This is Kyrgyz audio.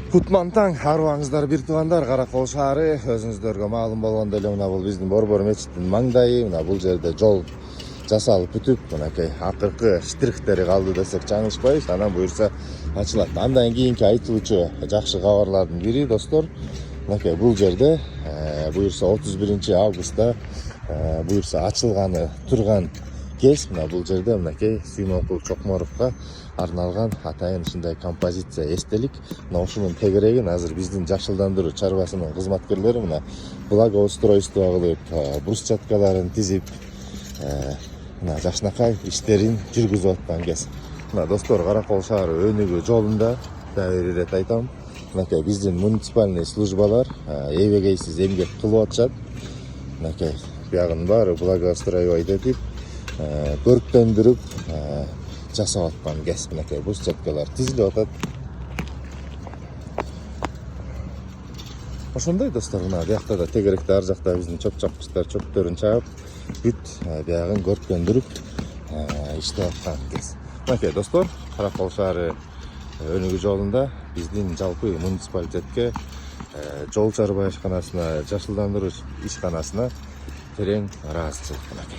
Кутмантаң арыбаңыздар бир туугандар, Каракол шаары. Өзүңүздөргө маалым болгондой эле мына бул биздин Борбор мечитинин маңдайы. Мына бул жерде жол жасалып бүтүп, мынакей акыркы штрихтери калды десек жаңылышпайбыз. Анан буюрса ачылат. Андан кийинки айтылуучу жакшы кабарлардын бири, достор, мынакей бул жерде буюрса 31 августта буюрса ачылганы турган кез. Мына бул жерде мынакей Сүймөнкул Чокморовго арналган атайын ушундай композиция, эстелик. Мына ушунун тегерегин азыр биздин жашылдандыруу чарбасынын кызматкерлери мына благоустройство кылып, брусчаткаларын тизип, мына жакшынакай иштерин жүргүзүп аткан кез. Мына достор, Каракол шаары өнүгүү жолунда дагы бир ирет айтам. Мынакей биздин муниципальный службалар эбегейсиз эмгек кылып атышат. Мынакей биягынын баары благоустроивать этип, көрктөндүрүп жасап аткан кез. Мынакей брусчаткалар тизилип атат. Ошондой достор, мына биякта да тегеректе ар жакта биздин чөп чапкычтар чөптөрүн чаап, бүт биягын көрктөндүрүп иштеп аткан кез. Мынакей достор, Каракол шаары өнүгүү жолунда биздин жалпы муниципалитетке, жол чарба ишканасына, жашылдандыруу ишканасына терең ыраазычылык.